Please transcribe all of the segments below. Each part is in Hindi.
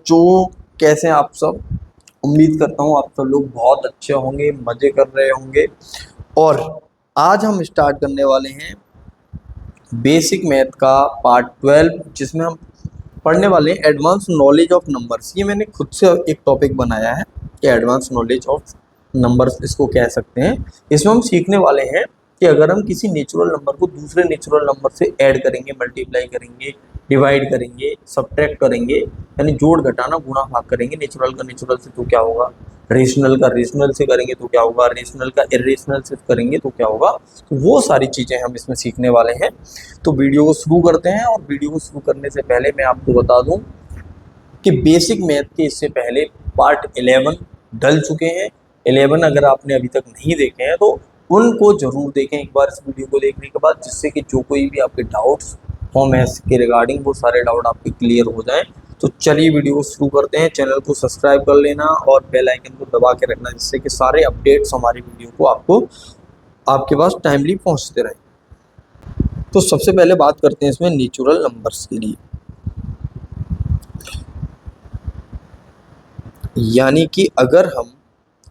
बच्चों, कैसे हैं आप सब। उम्मीद करता हूँ आप सब लोग बहुत अच्छे होंगे, मज़े कर रहे होंगे। और आज हम स्टार्ट करने वाले हैं बेसिक मैथ का पार्ट 12, जिसमें हम पढ़ने वाले हैं एडवांस नॉलेज ऑफ नंबर्स। ये मैंने खुद से एक टॉपिक बनाया है कि एडवांस नॉलेज ऑफ नंबर्स इसको कह सकते हैं। इसमें हम सीखने वाले हैं कि अगर हम किसी नेचुरल नंबर को दूसरे नेचुरल नंबर से ऐड करेंगे, मल्टीप्लाई करेंगे, डिवाइड करेंगे, सब्ट्रैक्ट करेंगे, यानी जोड़ घटाना गुणा भाग करेंगे, नेचुरल का नेचुरल से तो क्या होगा, रेशनल का रेशनल से करेंगे तो क्या होगा, रेशनल का इरेशनल से करेंगे तो क्या होगा। तो वो सारी चीज़ें हम इसमें सीखने वाले हैं। तो वीडियो को शुरू करते हैं। और वीडियो को शुरू करने से पहले मैं आपको बता दूं कि बेसिक मैथ के इससे पहले पार्ट 11 डल चुके हैं। 11 अगर आपने अभी तक नहीं देखे हैं तो उनको जरूर देखें एक बार इस वीडियो को देखने के बाद, जिससे कि जो कोई भी आपके डाउट्स हो मैथ्स के रिगार्डिंग वो सारे डाउट आपके क्लियर हो जाएं। तो चलिए वीडियो को शुरू करते हैं। चैनल को सब्सक्राइब कर लेना और बेल आइकन को दबा के रखना, जिससे कि सारे अपडेट्स हमारी वीडियो को आपको आपके पास टाइमली पहुंचते रहें। तो सबसे पहले बात करते हैं इसमें नेचुरल नंबर्स के लिए, यानी कि अगर हम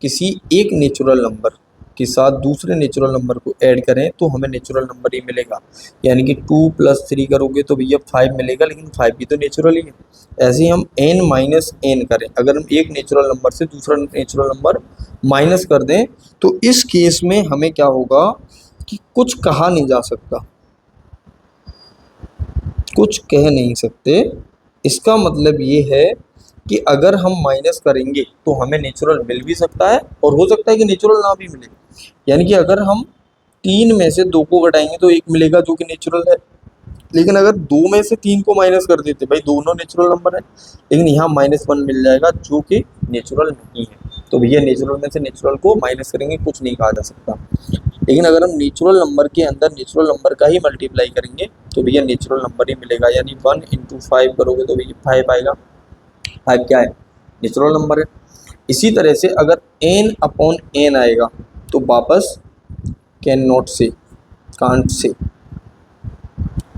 किसी एक नेचुरल नंबर के साथ दूसरे नेचुरल नंबर को ऐड करें तो हमें नेचुरल नंबर ही मिलेगा। यानी कि 2 + 3 करोगे तो भैया 5 मिलेगा, लेकिन 5 भी तो नेचुरल ही है। ऐसे ही हम n-n करें, अगर हम एक नेचुरल नंबर से दूसरा नेचुरल नंबर माइनस कर दें तो इस केस में हमें क्या होगा कि कुछ कहा नहीं जा सकता, कुछ कह नहीं सकते। इसका मतलब ये है कि अगर हम माइनस करेंगे तो हमें नेचुरल मिल भी सकता है और हो सकता है कि नेचुरल ना भी मिले। यानी कि अगर हम 3 में से 2 को घटाएंगे तो 1 मिलेगा जो कि नेचुरल है, लेकिन अगर 2 में से 3 को माइनस कर देते, भाई दोनों नेचुरल नंबर है, लेकिन यहाँ -1 मिल जाएगा जो कि नेचुरल नहीं है। तो भैया नेचुरल में से नेचुरल को माइनस करेंगे कुछ नहीं कहा जा सकता। लेकिन अगर हम नेचुरल नंबर के अंदर नेचुरल नंबर का ही मल्टीप्लाई करेंगे तो भैया नेचुरल नंबर ही मिलेगा। यानी 1 × 5 करोगे तो भैया 5 आएगा। 5 क्या है, नेचुरल नंबर है। इसी तरह से अगर n/n आएगा तो वापस कैन नॉट से, कांट से,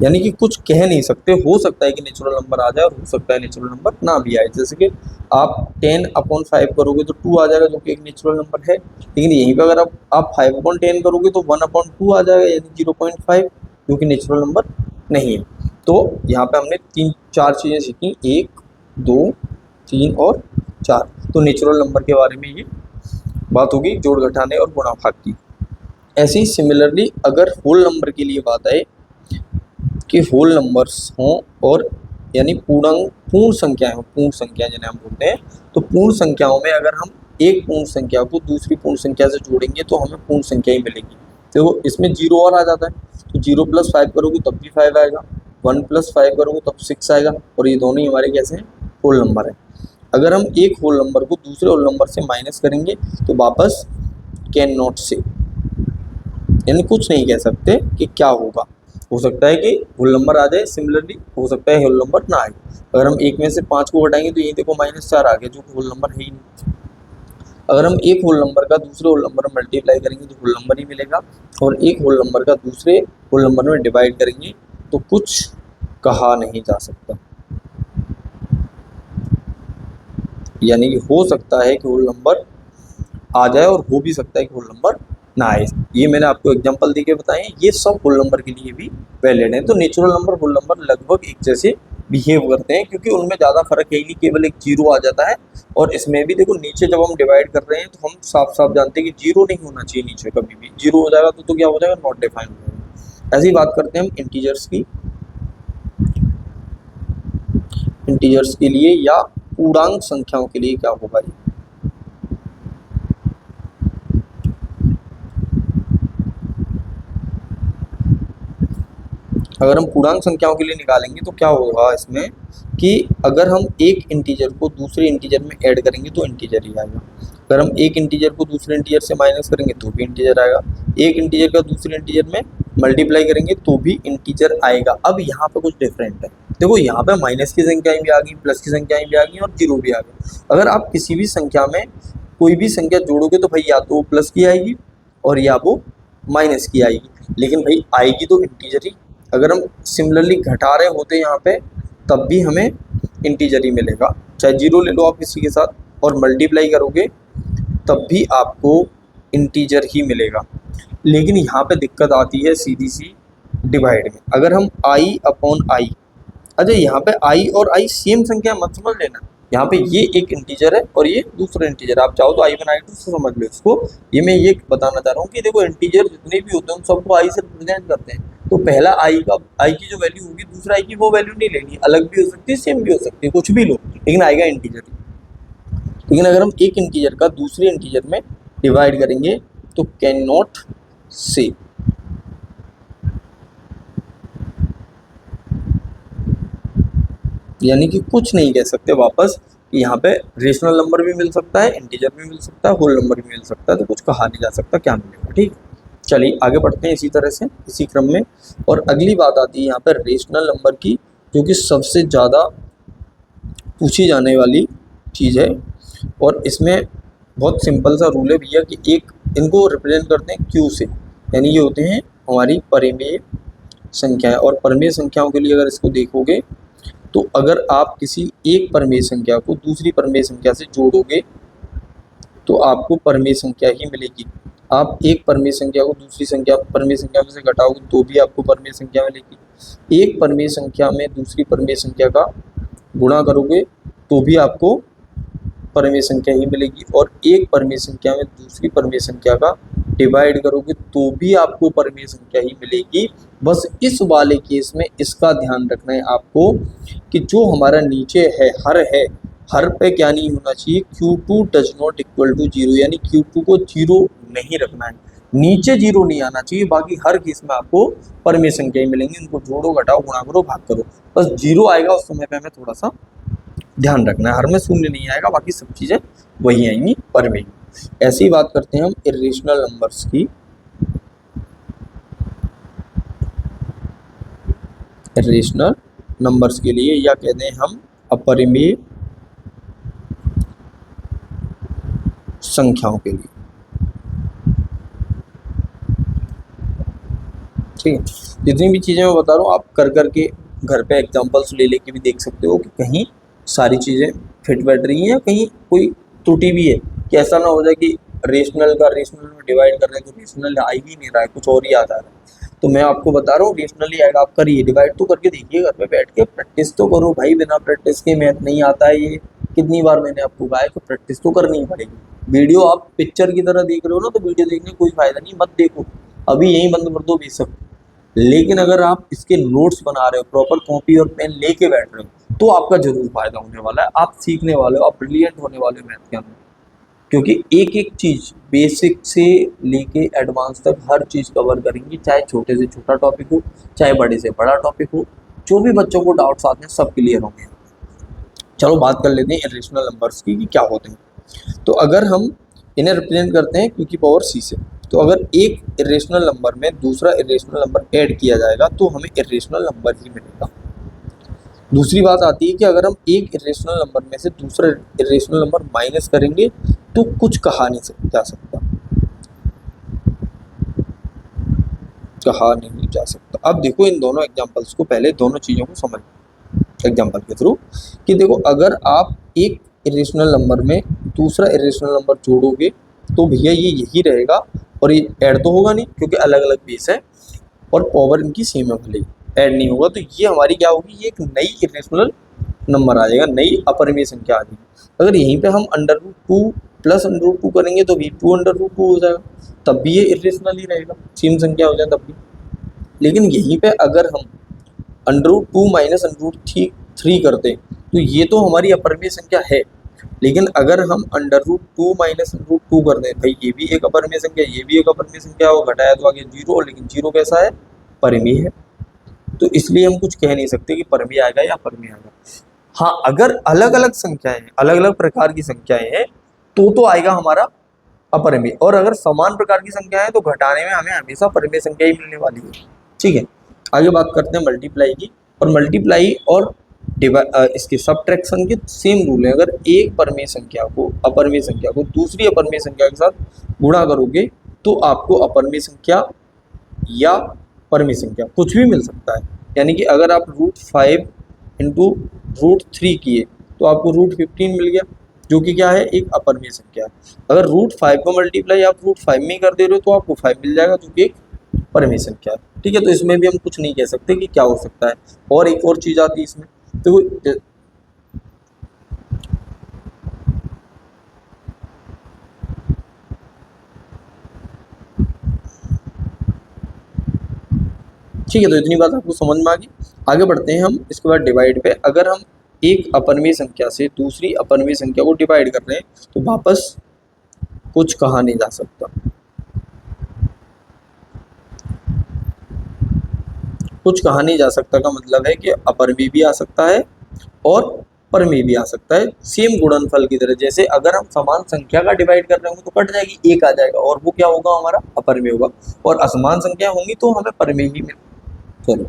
यानी कि कुछ कह नहीं सकते। हो सकता है कि नेचुरल नंबर आ जाए और हो सकता है नेचुरल नंबर ना भी आए। जैसे कि आप 10/5 करोगे तो 2 आ जाएगा जो कि एक नेचुरल नंबर है, लेकिन यहीं पर अगर आप 5/10 करोगे तो 1/2 आ जाएगा, यानी 0.5 जो कि नेचुरल नंबर नहीं है। तो यहाँ पे हमने 3-4 चीज़ें सीखी, 1, 2, 3 और 4। तो नेचुरल नंबर के बारे में ये बात होगी, जोड़ घटाने और गुणा भाग की। ऐसे ही सिमिलरली अगर होल नंबर के लिए बात आए कि होल नंबर्स हों और यानी पूर्ण संख्याएं हों, पूर्ण संख्या जिन्हें हम बोलते हैं, तो पूर्ण संख्याओं में अगर हम एक पूर्ण संख्या को दूसरी पूर्ण संख्या से जोड़ेंगे तो हमें पूर्ण संख्या ही मिलेगी। देखो इसमें 0 और आ जाता है, तो 0 + 5 करोगे तब भी 5 आएगा, 1 + 5 करोगे तब 6 आएगा, और ये दोनों ही हमारे कैसे हैं, होल नंबर है। अगर हम एक होल नंबर को दूसरे होल नंबर से माइनस करेंगे तो वापस कैन नॉट से, यानी कुछ नहीं कह सकते कि क्या होगा। हो सकता है कि होल नंबर आ जाए, सिमिलरली हो सकता है होल नंबर ना आए। अगर हम 1 में से 5 को घटाएंगे तो ये देखो -4 आ गया जो कि होल नंबर है ही नहीं। अगर हम एक होल नंबर का दूसरे होल नंबर में मल्टीप्लाई करेंगे तो होल नंबर ही मिलेगा, और एक होल नंबर का दूसरे होल नंबर में डिवाइड करेंगे तो कुछ कहा नहीं जा सकता। यानी कि हो सकता है कि होल नंबर आ जाए और हो भी सकता है कि होल नंबर ना आए। ये मैंने आपको एग्जांपल देके बताए, ये सब होल नंबर के लिए भी वैलिड है। तो नेचुरल नंबर, होल नंबर लगभग एक जैसे बिहेव करते हैं, क्योंकि उनमें ज़्यादा फर्क है नहीं, केवल एक 0 आ जाता है। और इसमें भी देखो नीचे जब हम डिवाइड कर रहे हैं तो हम साफ साफ जानते हैं कि 0 नहीं होना चाहिए नीचे, कभी भी 0 हो जाएगा तो क्या हो जाएगा, नॉट डिफाइंड हो जाएगा। ऐसी बात करते हैं हम इंटीजर्स की, इंटीजर्स के लिए या पूर्णांक संख्याओं के लिए क्या होगा। अगर हम पूर्णांक संख्याओं के लिए निकालेंगे तो क्या होगा इसमें कि अगर हम एक इंटीजर को दूसरे इंटीजर में ऐड करेंगे तो इंटीजर ही आएगा। अगर हम एक इंटीजर को दूसरे इंटीजर से माइनस करेंगे तो भी इंटीजर आएगा। एक इंटीजर का दूसरे इंटीजर में मल्टीप्लाई करेंगे तो भी इंटीजर आएगा। अब यहाँ पे कुछ डिफरेंट है, देखो यहाँ पे माइनस की संख्याएं भी आ गई, प्लस की संख्याएं भी आ गई और 0 भी आ गई। अगर आप किसी भी संख्या में कोई भी संख्या जोड़ोगे तो भाई या तो वो प्लस की आएगी और या वो माइनस की आएगी, लेकिन भाई आएगी तो इंटीजर ही। अगर हम सिमिलरली घटा रहे होते यहाँ पे तब भी हमें इंटीजर ही मिलेगा, चाहे जीरो ले लो आप इसी के साथ, और मल्टीप्लाई करोगे तब भी आपको इंटीजर ही मिलेगा। लेकिन यहाँ पे दिक्कत आती है सीधी सी डिवाइड में। अगर हम i अपॉन आई, अच्छा यहाँ पे i और i सेम संख्या मत समझ लेना, यहाँ पे ये एक इंटीजर है और ये दूसरा इंटीजर, आप चाहो तो i1 i2 से समझ लो इसको। ये मैं ये बताना चाह रहा हूँ कि देखो इंटीजर जितने भी होते हैं उन सबको i से रिप्रेजेंट करते हैं, तो पहला i की जो वैल्यू होगी दूसरा i की वो वैल्यू नहीं लेनी, अलग भी हो सकती है सेम भी हो सकती है, कुछ भी लो, लेकिन आएगा इंटीजर। लेकिन अगर हम एक इंटीजर का दूसरे इंटीजर में डिवाइड करेंगे तो कैन नॉट से, यानी कि कुछ नहीं कह सकते वापस कि यहाँ पे रेशनल नंबर भी मिल सकता है, इंटीजर भी मिल सकता है, होल नंबर भी मिल सकता है, तो कुछ कहा नहीं जा सकता क्या मिलेगा। ठीक, चलिए आगे बढ़ते हैं इसी तरह से इसी क्रम में। और अगली बात आती है यहाँ पर रेशनल नंबर की, जो कि सबसे ज़्यादा पूछी जाने वाली चीज़ है। और इसमें बहुत सिंपल सा रूल है भैया कि एक इनको रिप्रेजेंट करते हैं क्यू से, यानी ये होते हैं हमारी परिमेय संख्याएं। और परिमेय संख्याओं के लिए अगर इसको देखोगे तो अगर आप किसी एक परिमेय संख्या को दूसरी परिमेय संख्या से जोड़ोगे तो आपको परिमेय संख्या ही मिलेगी। आप एक परिमेय संख्या को दूसरी परिमेय संख्या में से घटाओगे तो भी आपको परिमेय संख्या मिलेगी। एक परिमेय संख्या में दूसरी परिमेय संख्या का गुणा करोगे तो भी आपको परिमेय संख्या ही मिलेगी, और एक परिमेय संख्या में दूसरी परिमेय संख्या का डिवाइड करोगे तो भी आपको परिमेय संख्या ही मिलेगी। बस इस वाले केस में इसका ध्यान रखना है आपको कि जो हमारा नीचे है, हर पे क्या नहीं होना चाहिए, Q2 does not equal to zero, यानी Q2 को जीरो नहीं रखना है, नीचे जीरो नहीं आना चाहिए। बाकी हर केस में आपको परिमेय संख्या ही मिलेंगी, इनको जोड़ो घटाओ गुणा करो भाग करो, बस जीरो आएगा उस समय पे हमें थोड़ा सा ध्यान रखना है, हर में शून्य नहीं आएगा, बाकी सब चीज़ें वही आएंगी परिमेय। ऐसी ही बात करते हैं हम इरेशनल नंबर्स की। इरेशनल नंबर्स के लिए या कहते हैं हम अपरिमेय संख्याओं के लिए। ठीक है, जितनी भी चीज़ें मैं बता रहा हूँ आप कर करके घर पे एग्जांपल्स ले लेके भी देख सकते हो कि कहीं सारी चीज़ें फिट बैठ रही हैं या कहीं कोई त्रुटि भी है, कि ऐसा ना हो जाए कि रेशनल में डिवाइड कर रहे हैं तो रेशनल आ ही नहीं रहा है, कुछ और ही आ जा रहा है। तो मैं आपको बता रहा हूँ रेशनल ही आएगा, आप करिए, डिवाइड तो करके देखिए, घर पे बैठ के प्रैक्टिस तो करो भाई, बिना प्रैक्टिस के मैथ नहीं आता है। ये कितनी बार मैंने आपको कहा है कि प्रैक्टिस तो करनी ही पड़ेगी। वीडियो आप पिक्चर की तरह देख रहे हो ना, तो वीडियो देखने कोई फायदा नहीं, मत देखो, अभी यहीं बंद कर दो बेशक। लेकिन अगर आप इसके नोट्स बना रहे हो, प्रॉपर कॉपी और पेन लेके बैठ रहे हो, तो आपका जरूर फायदा होने वाला है, आप सीखने वाले हो, आप ब्रिलियंट होने वाले हो मैथ के अंदर। क्योंकि एक एक चीज़ बेसिक से लेके एडवांस तक हर चीज़ कवर करेंगे, चाहे छोटे से छोटा टॉपिक हो, चाहे बड़े से बड़ा टॉपिक हो, जो भी बच्चों को डाउट्स आते हैं सब क्लियर होंगे। चलो बात कर लेते हैं इरेशनल नंबर्स की कि क्या होते हैं। तो अगर हम इन्हें रिप्रेजेंट करते हैं क्योंकि पावर सी से, तो अगर एक इरेशनल नंबर में दूसरा इरेशनल नंबर ऐड किया जाएगा तो हमें इरेशनल नंबर ही मिलेगा। दूसरी बात आती है कि अगर हम एक इरेशनल नंबर में से दूसरा इरेशनल नंबर माइनस करेंगे तो कुछ कहा नहीं जा सकता, कहा नहीं जा सकता। अब देखो इन दोनों एग्जांपल्स को, पहले दोनों चीज़ों को समझ एग्जांपल के थ्रू कि देखो अगर आप एक इरेशनल नंबर में दूसरा इरेशनल नंबर जोड़ोगे तो भैया ये यही रहेगा, और ये ऐड तो होगा नहीं क्योंकि अलग अलग बेस है और पावर इनकी सेम है, भले ऐड नहीं होगा, तो ये हमारी क्या होगी, ये एक नई इरेशनल नंबर आ जाएगा, नई अपरिमेय संख्या आ जाएगी। अगर यहीं पे हम √2 प्लस √2 करेंगे तो भी 2√2 हो जाएगा, तब भी ये इरेशनल ही रहेगा, सेम संख्या हो जाए तब भी। लेकिन यहीं पे अगर हम √2 माइनस √3 करते तो ये तो हमारी अपरिमेय संख्या है, लेकिन अगर हम √2 माइनस √2 कर दें, भाई ये भी एक अपरिमेय संख्या, ये भी एक अपरिमेय संख्या हो, घटाया तो आगे जीरो, लेकिन जीरो कैसा है, परिमेय है, तो इसलिए हम कुछ कह नहीं सकते कि परिमेय आएगा या अपरिमेय आएगा। हाँ, अगर अलग अलग संख्याएं, अलग अलग प्रकार की संख्याएं हैं तो आएगा हमारा अपरिमेय, और अगर समान प्रकार की संख्या है तो घटाने में हमें हमेशा परिमेय संख्या ही मिलने वाली है। ठीक है, आगे बात करते हैं मल्टीप्लाई की। और मल्टीप्लाई और इसके सब्ट्रैक्शन के सेम रूल है। अगर एक परिमेय संख्या को, अपरिमेय संख्या को दूसरी अपरिमेय संख्या के साथ गुणा करोगे तो आपको अपरिमेय संख्या या परिमेय संख्या कुछ भी मिल सकता है। यानी कि अगर आप √5 इंटू √3 किए तो आपको √15 मिल गया, जो कि क्या है, एक अपरिमेय संख्या है। अगर √5 को मल्टीप्लाई आप √5 में कर दे रहे हो तो आपको 5 मिल जाएगा, जो कि एक परिमेय संख्या है। ठीक है, तो इसमें भी हम कुछ नहीं कह सकते कि क्या हो सकता है। और एक और चीज आती है इसमें, तो ठीक है, तो इतनी बात आपको समझ में आ गई। आगे बढ़ते हैं हम इसके बाद डिवाइड पे। अगर हम एक अपरिमेय संख्या से दूसरी अपरिमेय संख्या को डिवाइड कर रहे हैं तो वापस कुछ कहा नहीं जा सकता। कुछ कहा नहीं जा सकता का मतलब है कि अपरिमेय भी आ सकता है और परिमेय भी आ सकता है, सेम गुणनफल की तरह। जैसे अगर हम समान संख्या का डिवाइड कर रहे होंगे तो कट जाएगी, एक आ जाएगा और वो क्या होगा, हमारा अपरिमेय होगा। और असमान संख्या होंगी तो हमें परिमेय ही मिल। चलो,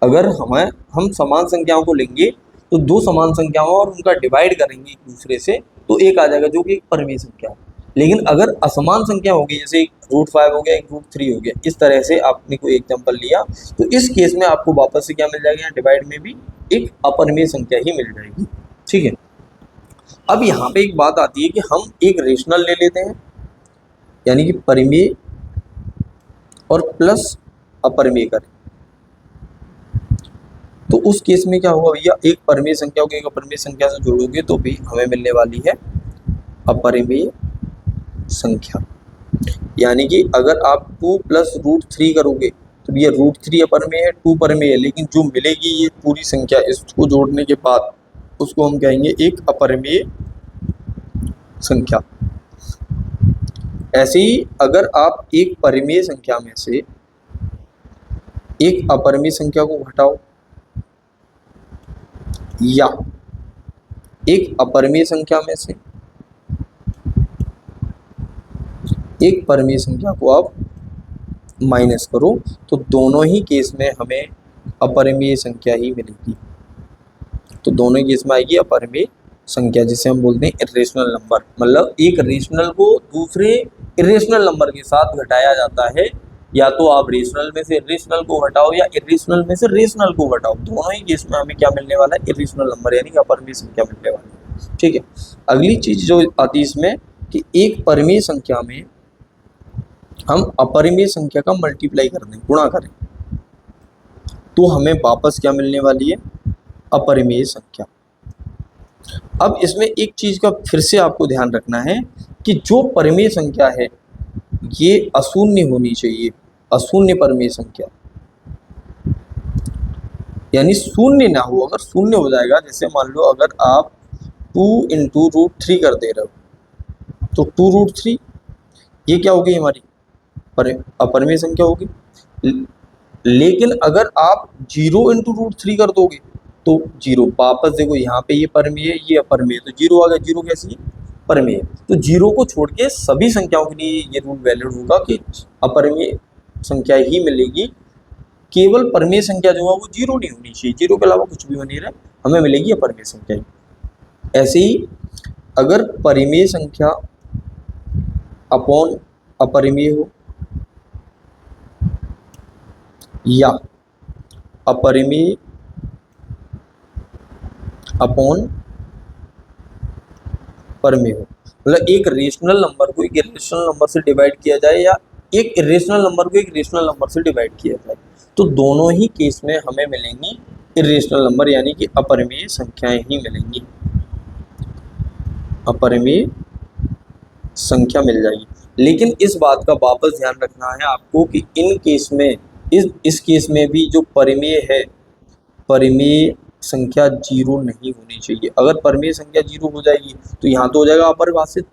अगर हम समान संख्याओं को लेंगे तो दो समान संख्याओं और उनका डिवाइड करेंगे एक दूसरे से तो एक आ जाएगा, जो कि एक परिमेय संख्या है। लेकिन अगर असमान संख्या होगी, जैसे एक √5 हो गया, एक √3 हो गया, इस तरह से आपने कोई एग्जांपल लिया, तो इस केस में आपको वापस से क्या मिल जाएगा, यहाँ डिवाइड में भी एक अपरिमेय संख्या ही मिल जाएगी। ठीक है, अब यहाँ पे एक बात आती है कि हम एक रेशनल ले लेते हैं, यानी कि परिमेय और प्लस अपरिमेय करें, तो उस केस में क्या होगा भैया, एक परिमेय संख्या को एक अपरिमेय संख्या से जोड़ोगे तो भी हमें मिलने वाली है अपरिमेय संख्या। यानी कि अगर आप 2 + √3 करोगे तो ये √3 अपरिमेय है, 2 परिमेय है, लेकिन जो मिलेगी ये पूरी संख्या इसको जोड़ने के बाद उसको हम कहेंगे एक अपरिमेय संख्या। ऐसे ही अगर आप एक परिमेय संख्या में से एक अपरिमेय संख्या को घटाओ या एक अपरिमेय संख्या में से एक परिमेय संख्या को आप माइनस करो, तो दोनों ही केस में हमें अपरिमेय संख्या ही मिलेगी। तो दोनों ही केस में आएगी अपरिमेय संख्या, जिसे हम बोलते हैं इरेशनल नंबर। मतलब एक रेशनल को दूसरे इरेशनल नंबर के साथ घटाया जाता है, या तो आप रेशनल में से इरेशनल को घटाओ या इरेशनल में से रेशनल को घटाओ, दोनों ही केस में हमें क्या मिलने वाला है, इरेशनल नंबर यानी कि अपरिमेय संख्या मिलने वाली है। ठीक है, अगली चीज जो आती है इसमें कि एक परिमेय संख्या में हम अपरिमेय संख्या का मल्टीप्लाई कर दें, गुणा करें, तो हमें वापस क्या मिलने वाली है, अपरिमेय संख्या। अब इसमें एक चीज का फिर से आपको ध्यान रखना है कि जो परिमेय संख्या है ये अशून्य होनी चाहिए, अशून्य परिमेय संख्या, यानी शून्य ना हो। अगर शून्य हो जाएगा, जैसे मान लो अगर आप 2 × √3 कर दे रहे हो तो 2√3 ये क्या होगी, हमारी अपरिमेय संख्या होगी। लेकिन अगर आप 0 × √3 कर दोगे तो 0, वापस देखो यहाँ पे ये परिमेय है, ये अपरिमेय, तो 0 आ गया। 0 कैसी है, परिमेय। तो 0 को छोड़ के सभी संख्याओं के लिए ये रूल वैलिड होगा कि अपरिमेय संख्या ही मिलेगी। केवल परिमेय संख्या जो है वो 0 नहीं होनी चाहिए, 0 के अलावा कुछ भी हो नहीं रहा, हमें मिलेगी अपरिमेय संख्या ही। ऐसे ही अगर परिमेय संख्या अपॉन अपरिमेय हो या अपरिमेय अपॉन परिमेय हो, मतलब एक रेशनल नंबर को एक इरेशनल नंबर से डिवाइड किया जाए या एक इरेशनल नंबर को एक रेशनल नंबर से डिवाइड किया जाए, तो दोनों ही केस में हमें मिलेंगी इरेशनल नंबर यानी कि अपरिमेय संख्याएं ही मिलेंगी, अपरिमेय संख्या मिल जाएगी। लेकिन इस बात का वापस ध्यान रखना है आपको कि इन केस में इस केस में भी जो परिमेय है, परिमेय संख्या 0 नहीं होनी चाहिए। अगर परिमेय संख्या 0 हो जाएगी तो यहाँ तो हो जाएगा अपरिभाषित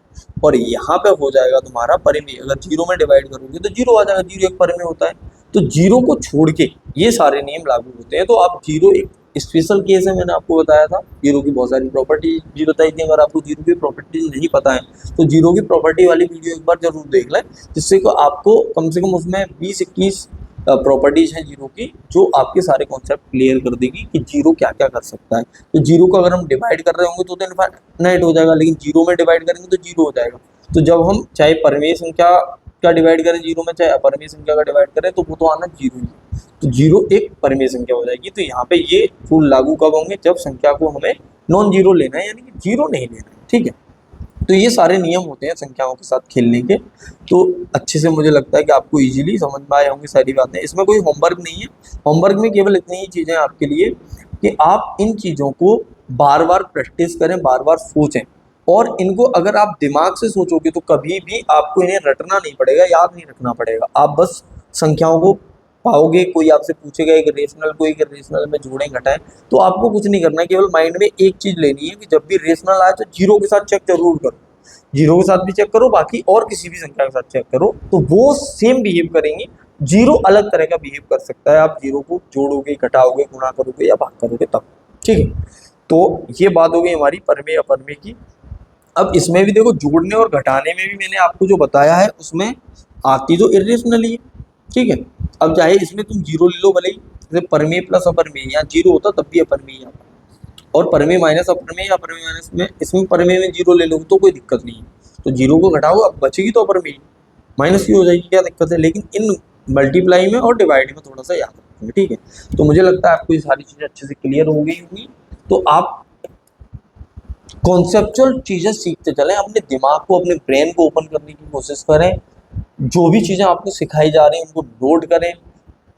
और यहाँ पे हो जाएगा तुम्हारा परिमेय। अगर 0 में डिवाइड करोगे तो 0 आ जाएगा, 0 एक परिमेय होता है। तो 0 को छोड़ के ये सारे नियम लागू होते हैं। तो आप 0 एक स्पेशल केस है, मैंने आपको बताया था। 0 की बहुत सारी प्रॉपर्टी भी बताई थी। अगर आपको 0 की प्रॉपर्टी नहीं पता है तो 0 की प्रॉपर्टी वाली वीडियो एक बार जरूर देख लें, जिससे को आपको कम से कम उसमें 20-21 प्रॉपर्टीज हैं 0 की, जो आपके सारे कॉन्सेप्ट क्लियर कर देगी कि 0 क्या क्या कर सकता है। तो 0 को अगर हम डिवाइड कर रहे होंगे तो इनफाइनाइट हो जाएगा, लेकिन 0 में डिवाइड करेंगे तो 0 हो जाएगा। तो जब हम चाहे परिमेय संख्या का डिवाइड करें 0 में, चाहे अपरिमेय संख्या का डिवाइड करें, तो वो तो आना 0 ही है। तो 0 एक परिमेय संख्या हो जाएगी। तो यहाँ पे ये रूल लागू कब होंगे, जब संख्या को हमें नॉन जीरो लेना है, यानी कि जीरो नहीं लेना है, ठीक है। तो ये सारे नियम होते हैं संख्याओं के साथ खेलने के। तो अच्छे से मुझे लगता है कि आपको इजीली समझ में आए होंगे सारी बातें। इसमें कोई होमवर्क नहीं है, होमवर्क में केवल इतनी ही चीज़ें आपके लिए कि आप इन चीज़ों को बार बार प्रैक्टिस करें, बार बार सोचें, और इनको अगर आप दिमाग से सोचोगे तो कभी भी आपको इन्हें रटना नहीं पड़ेगा, याद नहीं रखना पड़ेगा। आप बस संख्याओं को पाओगे, कोई आपसे पूछेगा एक रेशनल को एक रेशनल में जोड़ें घटाएं, तो आपको कुछ नहीं करना है, केवल माइंड में एक चीज लेनी है कि जब भी रेशनल आए तो जीरो के साथ चेक जरूर करो, जीरो के साथ भी चेक करो, बाकी और किसी भी संख्या के साथ चेक करो, तो वो सेम बिहेव करेंगे। जीरो अलग तरह का बिहेव कर सकता है, आप जीरो को जोड़ोगे, घटाओगे, गुणा करोगे या भाग करोगे तब, ठीक है। तो ये बात हो गई हमारी परमेय अपरमेय की। अब इसमें भी देखो, जोड़ने और घटाने में भी मैंने आपको जो बताया है उसमें आती तो इरेशनल ही है, ठीक है। अब चाहे इसमें तुम जीरो ले लो भले ही, जैसे परमेय प्लस अपरमेय, यहाँ जीरो होता तब भी अपरमेय आता, और परमेय माइनस अपरमेय, अपरमेय माइनस में, इसमें परमेय में जीरो ले लो तो कोई दिक्कत नहीं है। तो जीरो को घटाओ, अब बचेगी तो अपरमेय, माइनस की हो जाएगी, क्या दिक्कत है। लेकिन इन मल्टीप्लाई में और डिवाइड में थोड़ा सा याद रखेंगे, ठीक है। तो मुझे लगता है आपको ये सारी चीज़ें अच्छे से क्लियर हो गई होंगी। तो आप कॉन्सेप्चुअल चीज़ें सीखते चलें, अपने दिमाग को, अपने ब्रेन को ओपन करने की कोशिश करें, जो भी चीज़ें आपको सिखाई जा रही हैं उनको नोट करें।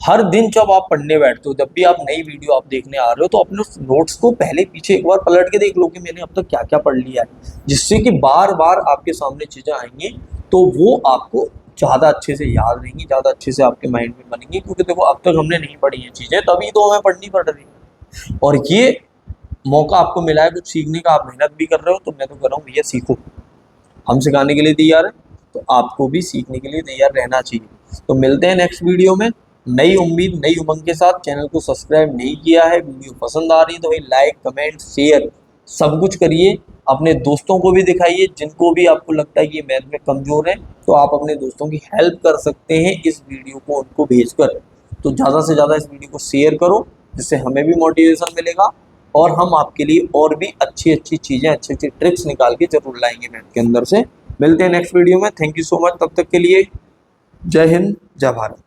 हर दिन जब आप पढ़ने बैठते हो, जब भी आप नई वीडियो आप देखने आ रहे हो, तो अपने नोट्स को पहले पीछे एक बार पलट के देख लो कि मैंने अब तक क्या क्या पढ़ लिया है, जिससे कि बार बार आपके सामने चीज़ें आएंगी तो वो आपको ज़्यादा अच्छे से याद रहेंगी, ज़्यादा अच्छे से आपके माइंड में बनेंगी। क्योंकि देखो, अब तक हमने नहीं पढ़ी हैं चीज़ें, तभी तो हमें पढ़नी पड़ रही है, और ये मौका आपको मिला है कुछ सीखने का, आप मेहनत भी कर रहे हो, तो मैं तो कर रहा हूँ भैया सीखो, हम सिखाने के लिए तैयार है, तो आपको भी सीखने के लिए तैयार रहना चाहिए। तो मिलते हैं नेक्स्ट वीडियो में नई उम्मीद नई उमंग के साथ। चैनल को सब्सक्राइब नहीं किया है, वीडियो पसंद आ रही है तो भाई लाइक कमेंट शेयर सब कुछ करिए, अपने दोस्तों को भी दिखाइए, जिनको भी आपको लगता है कि ये मैथ में कमज़ोर है, तो आप अपने दोस्तों की हेल्प कर सकते हैं इस वीडियो को उनको भेजकर। तो ज़्यादा से ज़्यादा इस वीडियो को शेयर करो, जिससे हमें भी मोटिवेशन मिलेगा, और हम आपके लिए और भी अच्छी अच्छी चीज़ें, अच्छी अच्छी ट्रिक्स निकाल के जरूर लाएंगे मैथ के अंदर से। मिलते हैं नेक्स्ट वीडियो में, थैंक यू सो मच, तब तक के लिए जय हिंद जय भारत।